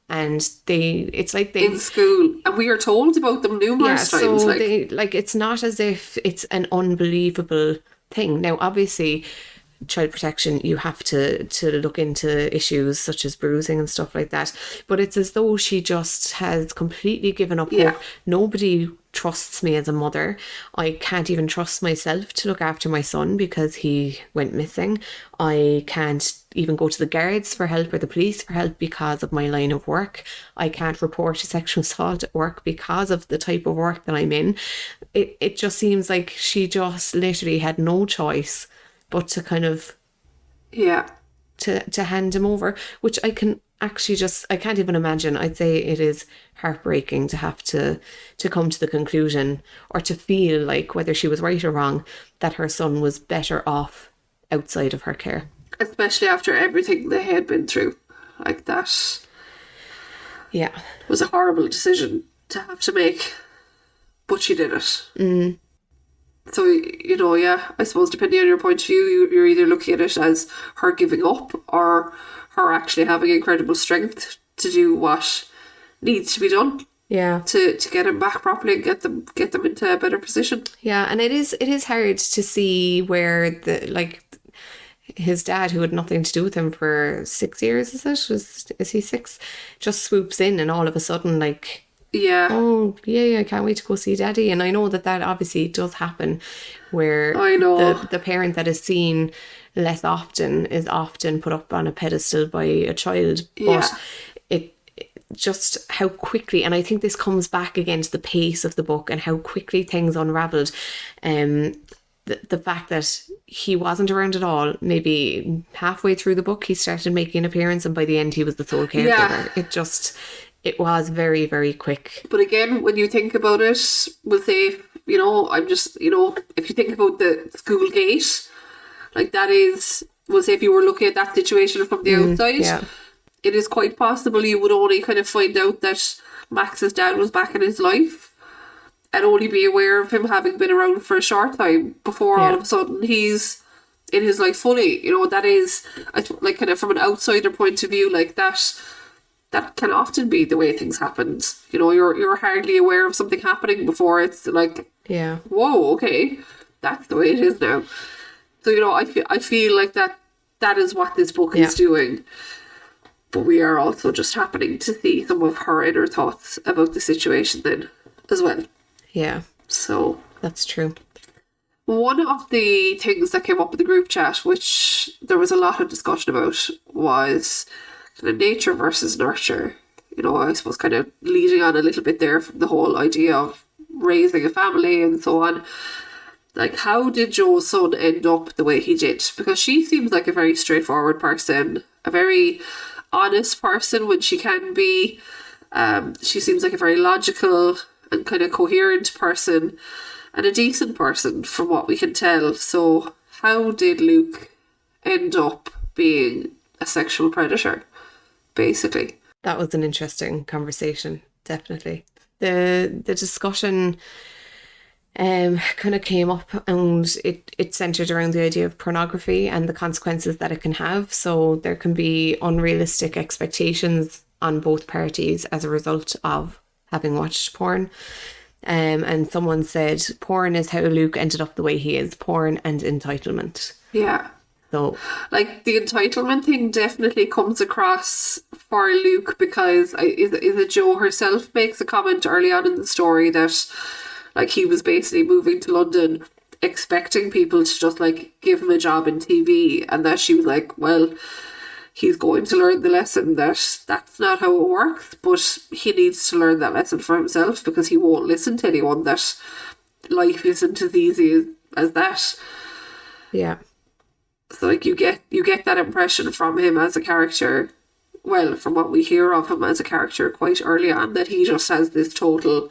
and it's like they...
in school. And we are told about them numerous times.
So it's not as if it's an unbelievable thing. Now, obviously, child protection, you have to look into issues such as bruising and stuff like that, but it's as though she just has completely given up hope. Nobody trusts me as a mother. I can't even trust myself to look after my son because he went missing. I can't even go to the guards for help or the police for help because of my line of work. I can't report a sexual assault at work because of the type of work that I'm in. It just seems like she just literally had no choice but to kind of to hand him over, which I can actually I can't even imagine. I'd say it is heartbreaking to have to come to the conclusion, or to feel like, whether she was right or wrong, that her son was better off outside of her care.
Especially after everything they had been through. Like, that was a horrible decision to have to make, but she did it. So, I suppose depending on your point of view, you're either looking at it as her giving up, or her actually having incredible strength to do what needs to be done. Yeah. To get him back properly and get them into a better position.
Yeah, and it is hard to see where his dad, who had nothing to do with him for 6 years, is he 6? Just swoops in, and all of a sudden, I can't wait to go see daddy. And I know that obviously does happen, where the parent that is seen less often is often put up on a pedestal by a child. But it just how quickly, and I think this comes back again to the pace of the book and how quickly things unravelled. The fact that he wasn't around at all, maybe halfway through the book he started making an appearance, and by the end he was the sole caregiver. It was very, very quick.
But again, when you think about it, we'll say, if you think about the school gate, we'll say if you were looking at that situation from the outside, it is quite possible you would only kind of find out that Max's dad was back in his life and only be aware of him having been around for a short time before all of a sudden he's in his life fully. That is, kind of from an outsider point of view, that can often be the way things happen. You're hardly aware of something happening before it's whoa, okay, that's the way it is now. So I feel like that is what this book is doing. But we are also just happening to see some of her inner thoughts about the situation then as well. Yeah. So
that's true.
One of the things that came up in the group chat, which there was a lot of discussion about, was kind of nature versus nurture. I suppose kind of leading on a little bit there from the whole idea of raising a family and so on. How did Jo's son end up the way he did? Because she seems like a very straightforward person, a very honest person when she can be. She seems like a very logical and kind of coherent person, and a decent person from what we can tell. So how did Luke end up being a sexual predator, basically?
That was an interesting conversation, definitely. The discussion kind of came up, and it centred around the idea of pornography and the consequences that it can have. So there can be unrealistic expectations on both parties as a result of having watched porn. And someone said porn is how Luke ended up the way he is. Porn and entitlement.
Yeah.
So,
the entitlement thing definitely comes across for Luke, because is it Jo herself makes a comment early on in the story that he was basically moving to London expecting people to just give him a job in TV, and that she was like, well, he's going to learn the lesson that that's not how it works, but he needs to learn that lesson for himself, because he won't listen to anyone, that life isn't as easy as that.
Yeah.
So you get that impression from him as a character, well, from what we hear of him as a character quite early on, that he just has this total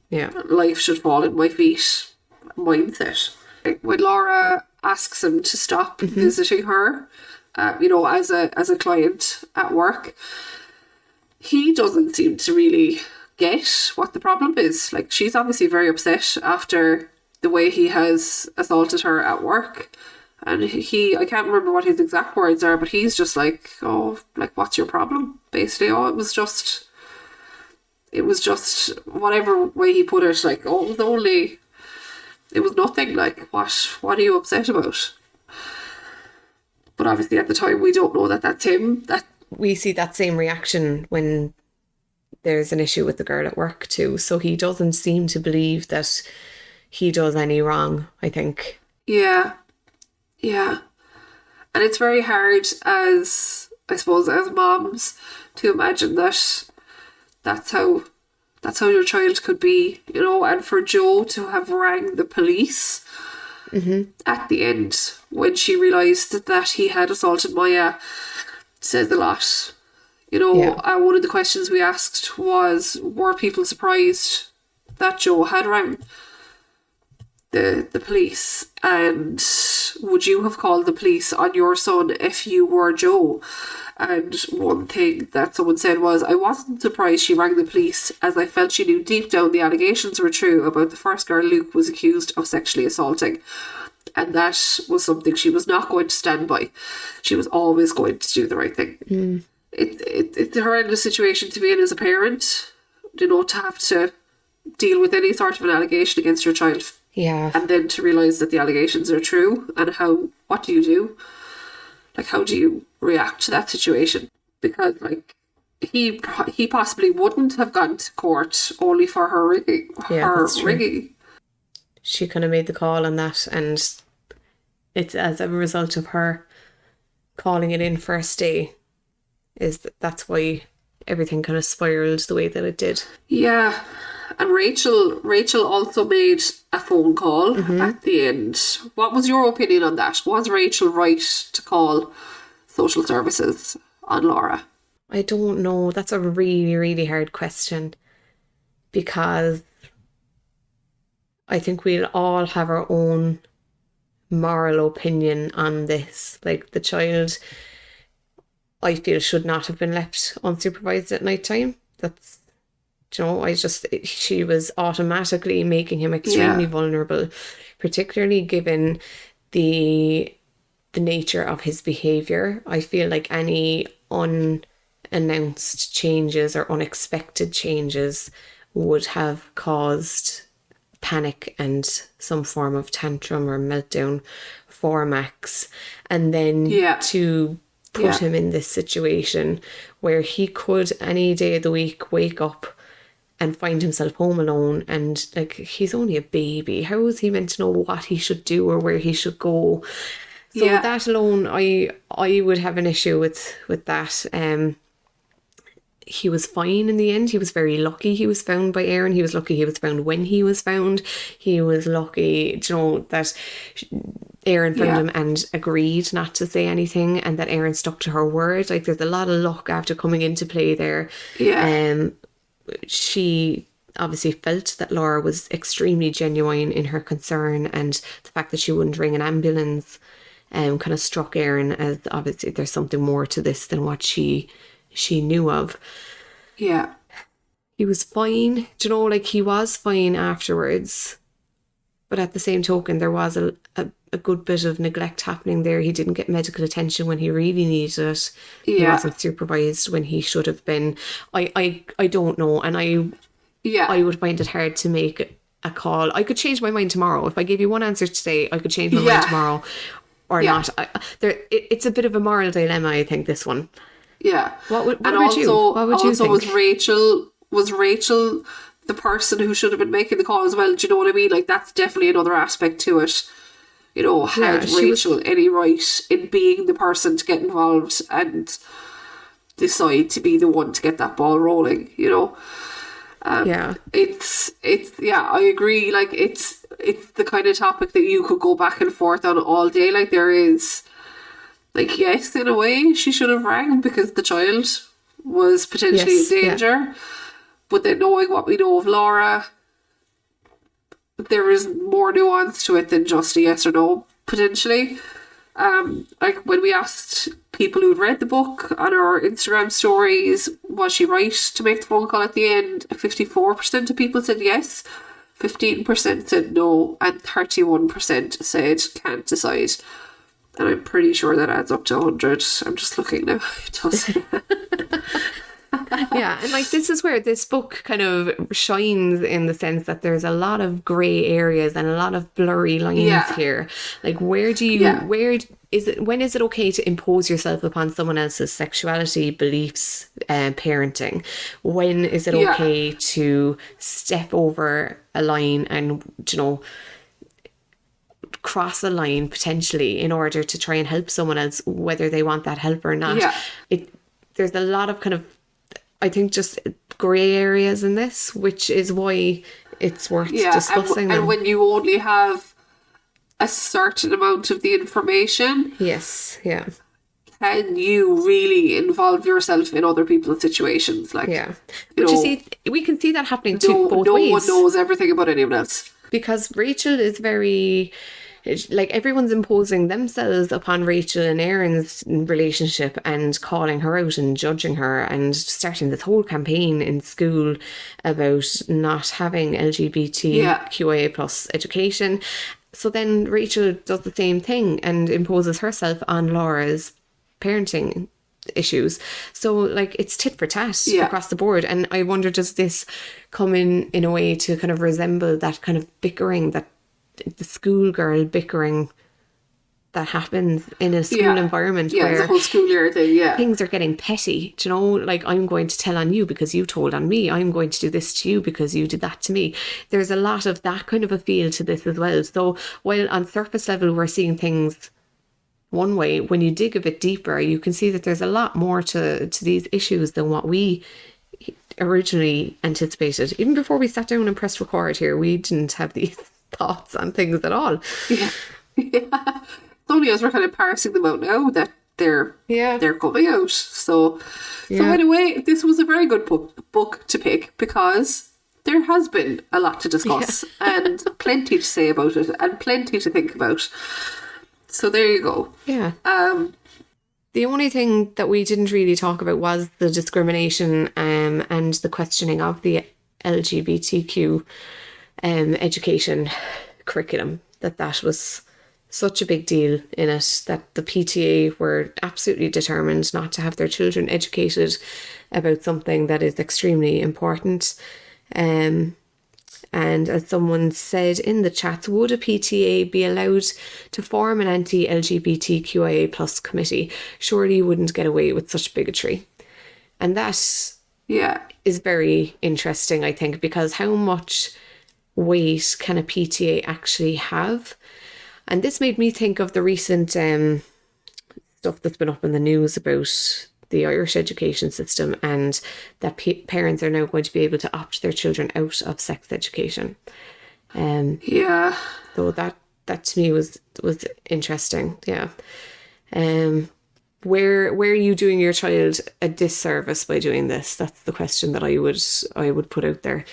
life should fall at my feet mindset. When Laura asks him to stop visiting her, as a client at work, he doesn't seem to really get what the problem is. Like, she's obviously very upset after the way he has assaulted her at work. And I can't remember what his exact words are, but he's just like, oh, like, what's your problem? Basically, it was just whatever way he put it, like, oh, it was nothing, like, what are you upset about? But obviously at the time we don't know that that's him. That
we see that same reaction when there's an issue with the girl at work too. So he doesn't seem to believe that he does any wrong, I think.
Yeah. And it's very hard as moms to imagine that that's how your child could be, and for Jo to have rang the police at the end when she realised that he had assaulted Maya says a lot. One of the questions we asked was, were people surprised that Jo had rang the police, and would you have called the police on your son if you were Jo? And one thing that someone said was, I wasn't surprised she rang the police, as I felt she knew deep down the allegations were true about the first girl Luke was accused of sexually assaulting. And that was something she was not going to stand by. She was always going to do the right thing. It's a horrendous situation to be in as a parent, to have to deal with any sort of an allegation against your child.
Yeah.
And then to realise that the allegations are true, and what do you do? Like, how do you react to that situation? Because, like, he possibly wouldn't have gone to court only for her ringing. Ringing.
She kind of made the call on that, and it's as a result of her calling it in first day. That's why everything kind of spiraled the way that it did.
Yeah. And Rachel also made a phone call at the end. What was your opinion on that? Was Rachel right to call social services on Laura?
I don't know. That's a really, really hard question, because I think we'll all have our own moral opinion on this. Like, the child, I feel, should not have been left unsupervised at night time. That's, she was automatically making him extremely vulnerable, particularly given the nature of his behaviour. I feel like any unannounced changes or unexpected changes would have caused panic and some form of tantrum or meltdown for Max. And then to put him in this situation where he could any day of the week wake up and find himself home alone, and like, he's only a baby. How is he meant to know what he should do or where he should go? So with that alone, I would have an issue with that. He was fine in the end. He was very lucky he was found by Aaron. He was lucky he was found when he was found. He was lucky, that Aaron found him and agreed not to say anything, and that Aaron stuck to her word. Like, there's a lot of luck after coming into play there. She obviously felt that Laura was extremely genuine in her concern, and the fact that she wouldn't ring an ambulance kind of struck Aaron as, obviously, there's something more to this than what she knew of.
Yeah.
He was fine. He was fine afterwards. But at the same token, there was a good bit of neglect happening there. He didn't get medical attention when he really needed it. Yeah. He wasn't supervised when he should have been. I don't know. And I would find it hard to make a call. I could change my mind tomorrow. If I gave you one answer today, I could change my mind tomorrow or not. It's a bit of a moral dilemma, I think, this one.
Yeah.
What about you? What would you think?
Was Rachel the person who should have been making the call as well? Do you know what I mean? Like, that's definitely another aspect to it. Had Rachel any right in being the person to get involved and decide to be the one to get that ball rolling? It's I agree. Like, it's the kind of topic that you could go back and forth on all day. Like, there is, like, yes, in a way she should have rang because the child was potentially in danger. But then, knowing what we know of Laura, there is more nuance to it than just a yes or no, potentially. Like, when we asked people who'd read the book on our Instagram stories. Was she right to make the phone call at the end? 54% of people said yes, 15% said no, and 31% said can't decide. And I'm pretty sure that adds up to 100. I'm just looking now. It does.
Yeah, and like this is where this book kind of shines, in the sense that there's a lot of grey areas and a lot of blurry lines here. Like, where is it? When is it okay to impose yourself upon someone else's sexuality, beliefs, parenting? When is it okay to step over a line and, you know, cross a line potentially in order to try and help someone else, whether they want that help or not? There's a lot of kind of, I think, just grey areas in this, which is why it's worth discussing them.
And when you only have a certain amount of the information, can you really involve yourself in other people's situations? Like,
but you see, we can see that happening both ways.
No one knows everything about anyone else,
because Rachel is very, like, everyone's imposing themselves upon Rachel and Aaron's relationship and calling her out and judging her and starting this whole campaign in school about not having LGBTQIA plus education. So then Rachel does the same thing and imposes herself on Laura's parenting issues. So, like, it's tit for tat across the board. And I wonder, does this come in a way to kind of resemble that kind of bickering, that the schoolgirl bickering that happens in a school environment, where
the whole school year thing,
things are getting petty, do you know, like, I'm going to tell on you because you told on me, I'm going to do this to you because you did that to me. There's a lot of that kind of a feel to this as well. So while on surface level we're seeing things one way, when you dig a bit deeper, you can see that there's a lot more to these issues than what we originally anticipated. Even before we sat down and pressed record here, we didn't have these thoughts on things at all.
It's only as we're kind of parsing them out now that they're coming out. So anyway, this was a very good book to pick, because there has been a lot to discuss and plenty to say about it and plenty to think about. So there you go.
Yeah. The only thing that we didn't really talk about was the discrimination and the questioning of the LGBTQ education curriculum. That was such a big deal in it, that the PTA were absolutely determined not to have their children educated about something that is extremely important. And as someone said in the chat, would a PTA be allowed to form an anti-LGBTQIA plus committee? Surely you wouldn't get away with such bigotry. And that is very interesting, I think, because how much weight can a PTA actually have? And this made me think of the recent stuff that's been up in the news about the Irish education system, and that parents are now going to be able to opt their children out of sex education. So that to me was interesting. Where are you doing your child a disservice by doing this? That's the question that I would put out there.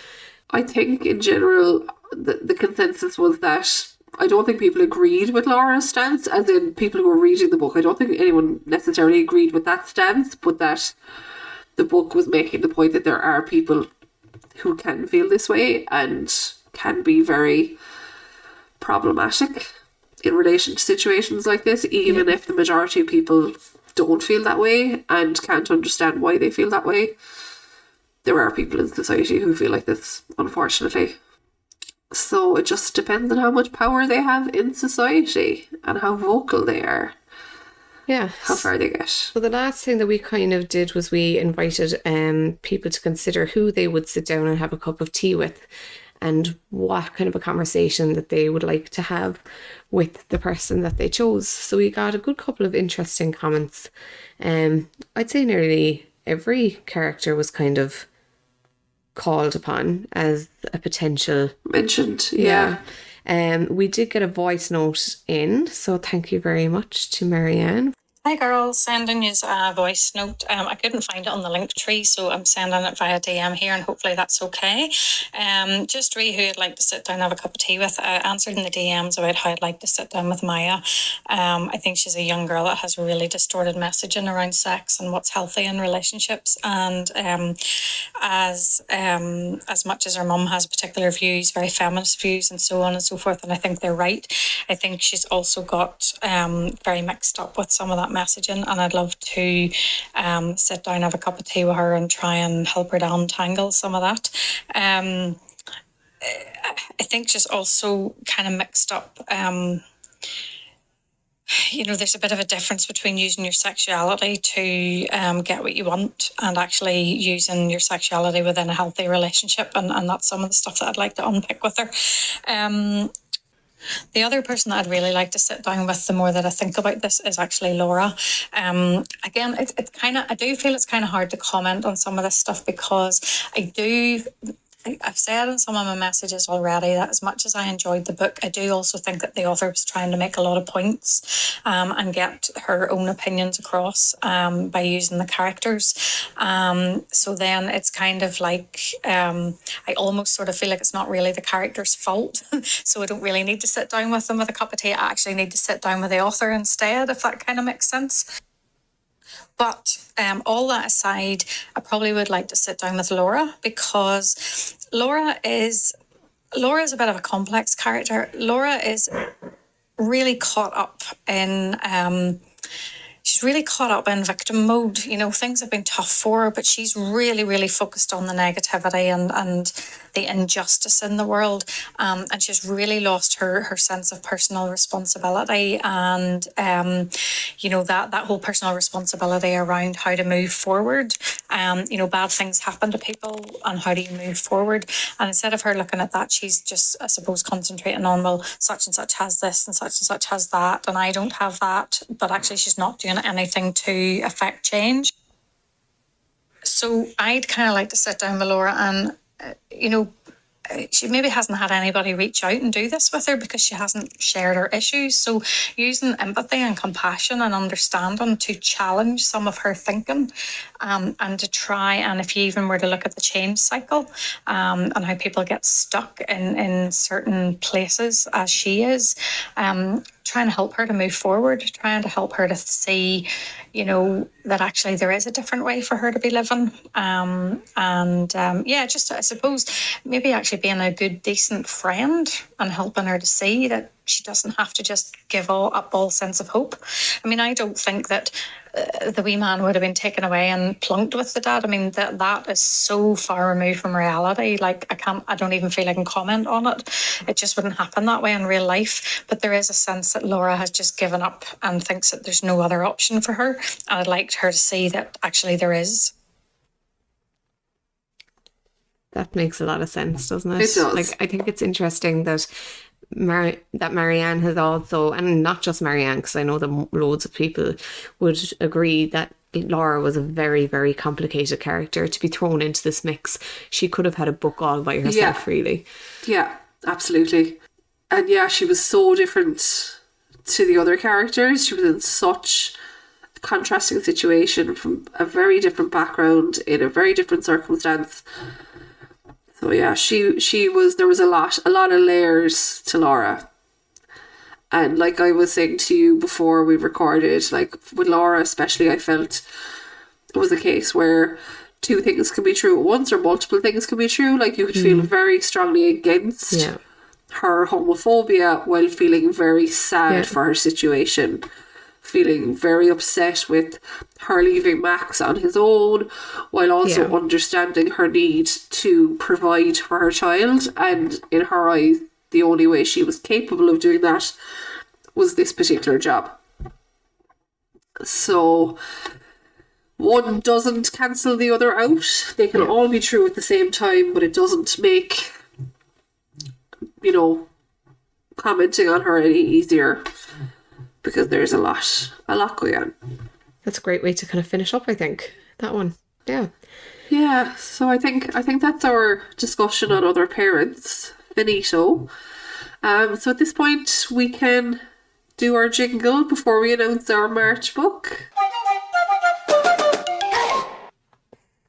I think in general the consensus was that I don't think people agreed with Laura's stance, as in people who were reading the book. I don't think anyone necessarily agreed with that stance, but that the book was making the point that there are people who can feel this way and can be very problematic in relation to situations like this, even if the majority of people don't feel that way and can't understand why they feel that way. There are people in society who feel like this, unfortunately. So it just depends on how much power they have in society and how vocal they are.
Yeah.
How far they get.
So the last thing that we kind of did was we invited people to consider who they would sit down and have a cup of tea with, and what kind of a conversation that they would like to have with the person that they chose. So we got a good couple of interesting comments. I'd say nearly every character was kind of called upon as a potential
mentioned.
We did get a voice note in, so thank you very much to Marianne.
Hi girls, sending you a voice note. I couldn't find it on the link tree, so I'm sending it via DM here, and hopefully that's okay. Just Ree, who I'd like to sit down and have a cup of tea with, answered in the DMs about how I'd like to sit down with Maya. I think she's a young girl that has really distorted messaging around sex and what's healthy in relationships, and as much as her mum has particular views, very feminist views and so on and so forth, and I think they're right, I think she's also got very mixed up with some of that messaging, and I'd love to sit down, have a cup of tea with her and try and help her to untangle some of that. I think she's also kind of mixed up. There's a bit of a difference between using your sexuality to get what you want and actually using your sexuality within a healthy relationship, and that's some of the stuff that I'd like to unpick with her. The other person that I'd really like to sit down with, the more that I think about this, is actually Laura. Again, I do feel it's kind of hard to comment on some of this stuff, because I've said in some of my messages already that as much as I enjoyed the book, I do also think that the author was trying to make a lot of points and get her own opinions across by using the characters. So then it's kind of like I almost sort of feel like it's not really the character's fault. So I don't really need to sit down with them with a cup of tea. I actually need to sit down with the author instead, if that kind of makes sense. But all that aside, I probably would like to sit down with Laura, because Laura is a bit of a complex character. Laura is really caught up in victim mode. Things have been tough for her, but she's really, really focused on the negativity and the injustice in the world. And she's really lost her sense of personal responsibility, and, that whole personal responsibility around how to move forward. Bad things happen to people, and how do you move forward? And instead of her looking at that, she's just, I suppose, concentrating on, well, such and such has this and such has that, and I don't have that. But actually she's not doing anything to affect change. So I'd kind of like to sit down with Laura and, she maybe hasn't had anybody reach out and do this with her because she hasn't shared her issues. So using empathy and compassion and understanding to challenge some of her thinking, and to try, and if you even were to look at the change cycle, and how people get stuck in certain places as she is, trying to help her to move forward, trying to help her to see, that actually there is a different way for her to be living. Just I suppose maybe actually being a good, decent friend and helping her to see that she doesn't have to just give up all sense of hope. I mean, I don't think that the wee man would have been taken away and plunked with the dad. I mean, that is so far removed from reality. Like, I don't even feel I can comment on it. It just wouldn't happen that way in real life. But there is a sense that Laura has just given up and thinks that there's no other option for her. And I'd like her to see that actually there is.
That makes a lot of sense, doesn't it?
It does.
Like, I think it's interesting that Marianne has also, and not just Marianne, because I know that loads of people would agree that Laura was a very, very complicated character to be thrown into this mix. She could have had a book all by herself, really.
Yeah, absolutely. And yeah, she was so different to the other characters. She was in such a contrasting situation, from a very different background, in a very different circumstance. So yeah, there was a lot of layers to Laura. And like I was saying to you before we recorded, like with Laura especially, I felt it was a case where two things can be true at once, or multiple things can be true. Like, you could feel very strongly against her homophobia while feeling very sad for her situation. Feeling very upset with her leaving Max on his own, while also understanding her need to provide for her child. And in her eyes, the only way she was capable of doing that was this particular job. So one doesn't cancel the other out. They can all be true at the same time, but it doesn't make, commenting on her any easier, because there's a lot going on.
That's a great way to kind of finish up, I think, that one.
Yeah, so I think that's our discussion on other parents. Finito. So at this point we can do our jingle before we announce our March book?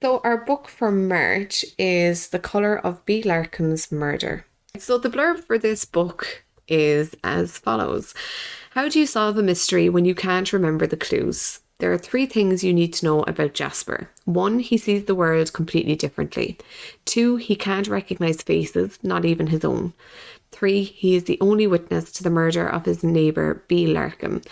So our book for March is The Colour of B. Larkin's Murder. So the blurb for this book is as follows. How do you solve a mystery when you can't remember the clues? There are 3 things you need to know about Jasper. 1, he sees the world completely differently. 2, he can't recognise faces, not even his own. 3, he is the only witness to the murder of his neighbour, B. Larkin.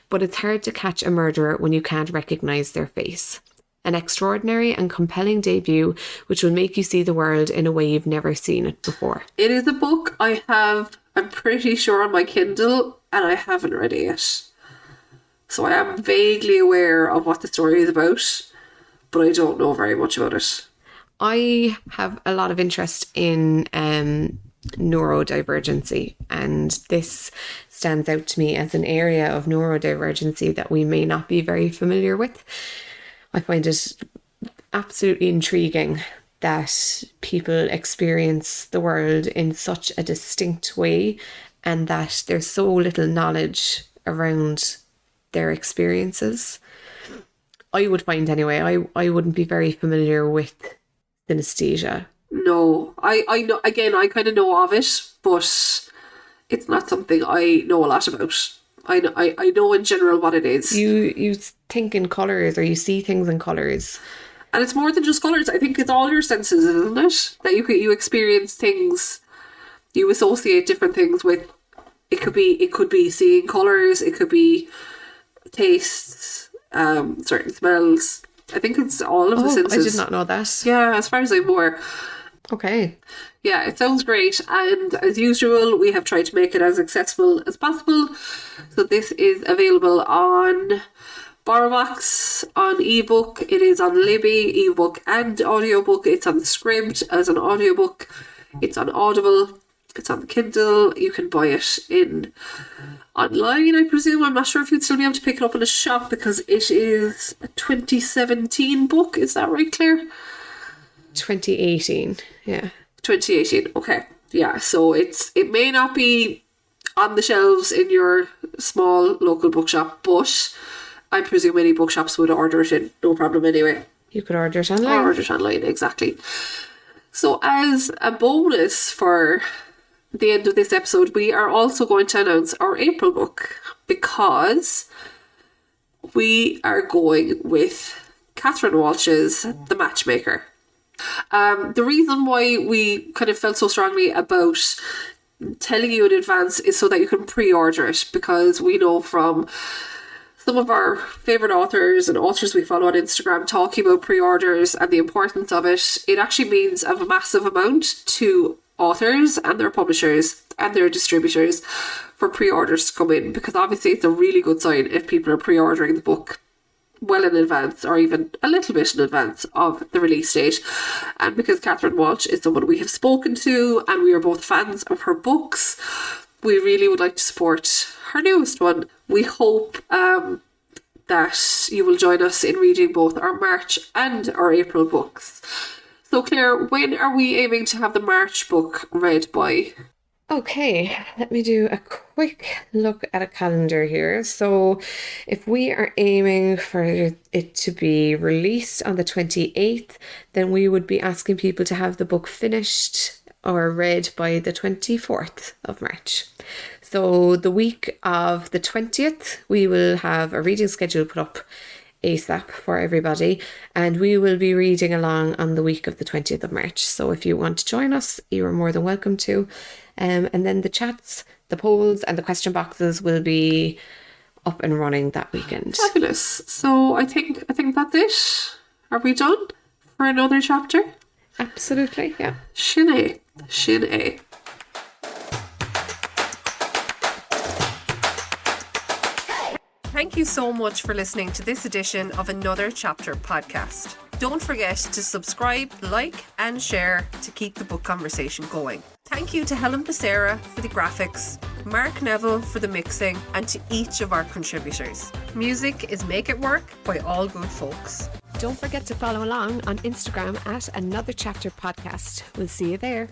But it's hard to catch a murderer when you can't recognise their face. An extraordinary and compelling debut which will make you see the world in a way you've never seen it before.
It is a book I'm pretty sure, on my Kindle, and I haven't read it yet. So I am vaguely aware of what the story is about, but I don't know very much about it.
I have a lot of interest in neurodivergency, and this stands out to me as an area of neurodivergency that we may not be very familiar with. I find it absolutely intriguing that people experience the world in such a distinct way and that there's so little knowledge around their experiences. I would find anyway, I wouldn't be very familiar with synesthesia.
No, I know, again, I kind of know of it, but it's not something I know a lot about. I know in general what it is.
You think in colours, or you see things in colours.
And it's more than just colours. I think it's all your senses, isn't it? That you experience things, you associate different things with. It could be seeing colours, it could be tastes, certain smells. I think it's all of the senses.
I did not know that.
Yeah, as far as I'm aware.
Okay.
Yeah, it sounds great, and as usual we have tried to make it as accessible as possible. So this is available on BorrowBox, on ebook, it is on Libby, ebook and audiobook, it's on Scribd as an audiobook, it's on Audible, it's on Kindle, you can buy it online, I presume. I'm not sure if you'd still be able to pick it up in a shop because it is a 2017 book, is that right, Claire?
2018, yeah.
2018, okay. Yeah, so it may not be on the shelves in your small local bookshop, but I presume any bookshops would order it in, no problem anyway.
You could order it online.
Or order it online, exactly. So as a bonus for the end of this episode, we are also going to announce our April book because we are going with Catherine Walsh's The Matchmaker. The reason why we kind of felt so strongly about telling you in advance is so that you can pre-order it, because we know from some of our favourite authors and authors we follow on Instagram talking about pre-orders and the importance of it. It actually means a massive amount to authors and their publishers and their distributors for pre-orders to come in, because obviously it's a really good sign if people are pre-ordering the book well in advance, or even a little bit in advance of the release date. And because Catherine Walsh is someone we have spoken to and we are both fans of her books, we really would like to support her newest one. We hope that you will join us in reading both our March and our April books. So Claire, when are we aiming to have the March book read by?
Okay, let me do a quick look at a calendar here. So if we are aiming for it to be released on the 28th, then we would be asking people to have the book finished or read by the 24th of March. So the week of the 20th, we will have a reading schedule put up ASAP for everybody, and we will be reading along on the week of the 20th of March. So if you want to join us, you are more than welcome to. And then the chats, the polls and the question boxes will be up and running that weekend.
Fabulous. So I think that's it. Are we done for another chapter?
Absolutely, yeah.
Sin A. Thank you so much for listening to this edition of Another Chapter podcast. Don't forget to subscribe, like and share to keep the book conversation going. Thank you to Helen Becerra for the graphics, Mark Neville for the mixing, and to each of our contributors. Music is Make It Work by All Good Folks.
Don't forget to follow along on Instagram at Another Chapter Podcast. We'll see you there.